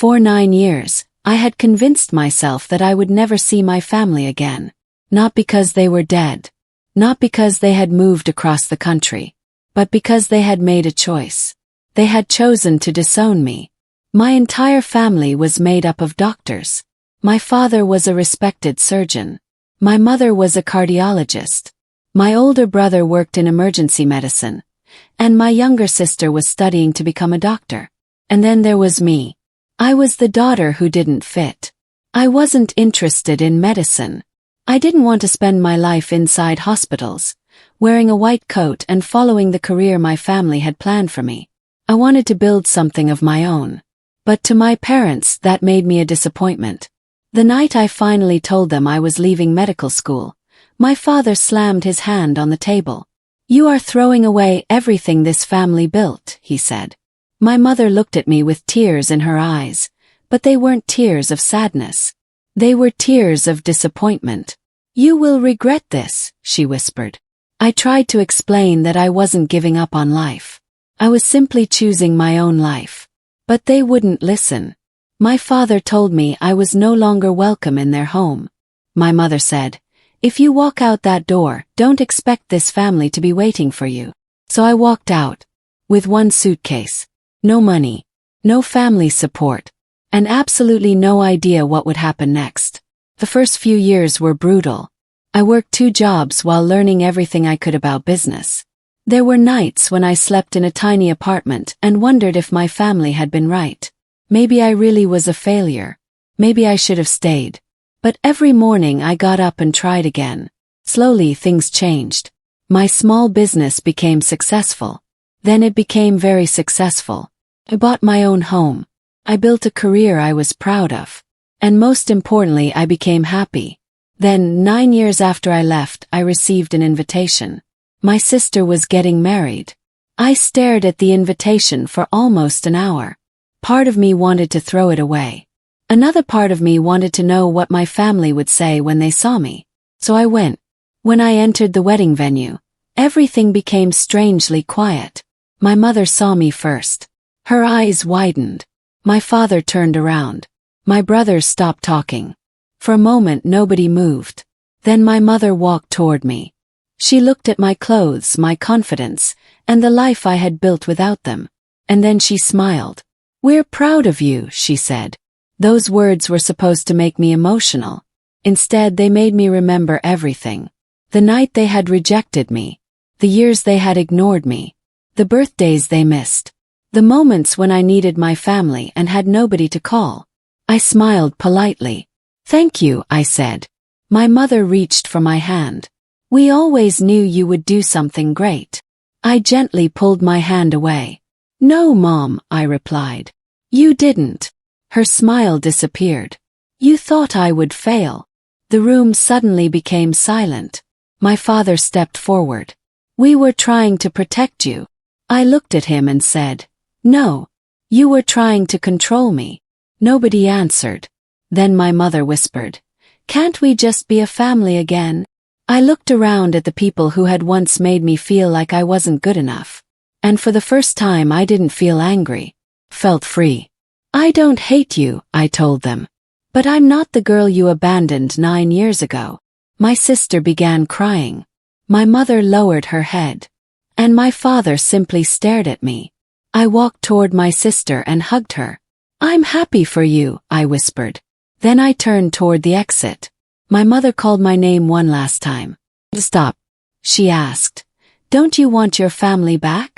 For 9 years, I had convinced myself that I would never see my family again. Not because they were dead. Not because they had moved across the country. But because they had made a choice. They had chosen to disown me. My entire family was made up of doctors. My father was a respected surgeon. My mother was a cardiologist. My older brother worked in emergency medicine. And my younger sister was studying to become a doctor. And then there was me. I was the daughter who didn't fit. I wasn't interested in medicine. I didn't want to spend my life inside hospitals, wearing a white coat and following the career my family had planned for me. I wanted to build something of my own. But to my parents, that made me a disappointment. The night I finally told them I was leaving medical school, my father slammed his hand on the table. "You are throwing away everything this family built," he said. My mother looked at me with tears in her eyes, but they weren't tears of sadness. They were tears of disappointment. "You will regret this," she whispered. I tried to explain that I wasn't giving up on life. I was simply choosing my own life. But they wouldn't listen. My father told me I was no longer welcome in their home. My mother said, "If you walk out that door, don't expect this family to be waiting for you." So I walked out. With one suitcase. No money. No family support. And absolutely no idea what would happen next. The first few years were brutal. I worked 2 jobs while learning everything I could about business. There were nights when I slept in a tiny apartment and wondered if my family had been right. Maybe I really was a failure. Maybe I should have stayed. But every morning I got up and tried again. Slowly things changed. My small business became successful. Then it became very successful. I bought my own home. I built a career I was proud of. And most importantly, I became happy. Then, 9 years after I left, I received an invitation. My sister was getting married. I stared at the invitation for almost an hour. Part of me wanted to throw it away. Another part of me wanted to know what my family would say when they saw me. So I went. When I entered the wedding venue, everything became strangely quiet. My mother saw me first. Her eyes widened. My father turned around. My brothers stopped talking. For a moment nobody moved. Then my mother walked toward me. She looked at my clothes, my confidence, and the life I had built without them. And then she smiled. "We're proud of you," she said. Those words were supposed to make me emotional. Instead, they made me remember everything. The night they had rejected me. The years they had ignored me. The birthdays they missed. The moments when I needed my family and had nobody to call. I smiled politely. "Thank you," I said. My mother reached for my hand. "We always knew you would do something great." I gently pulled my hand away. "No, Mom," I replied. "You didn't." Her smile disappeared. "You thought I would fail." The room suddenly became silent. My father stepped forward. "We were trying to protect you." I looked at him and said, "No. You were trying to control me." Nobody answered. Then my mother whispered, "Can't we just be a family again?" I looked around at the people who had once made me feel like I wasn't good enough. And for the first time I didn't feel angry. Felt free. "I don't hate you," I told them. "But I'm not the girl you abandoned 9 years ago." My sister began crying. My mother lowered her head. And my father simply stared at me. I walked toward my sister and hugged her. "I'm happy for you," I whispered. Then I turned toward the exit. My mother called my name one last time. "Stop," she asked. "Don't you want your family back?"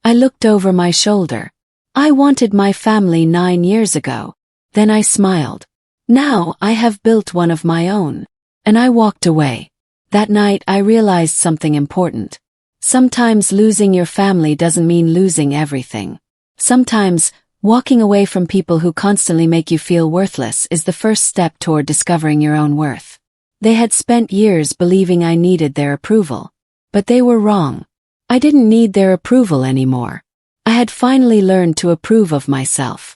I looked over my shoulder. I wanted my family 9 years ago. Then I smiled. Now I have built one of my own. And I walked away. That night I realized something important. Sometimes losing your family doesn't mean losing everything. Sometimes, walking away from people who constantly make you feel worthless is the first step toward discovering your own worth. They had spent years believing I needed their approval. But they were wrong. I didn't need their approval anymore. I had finally learned to approve of myself.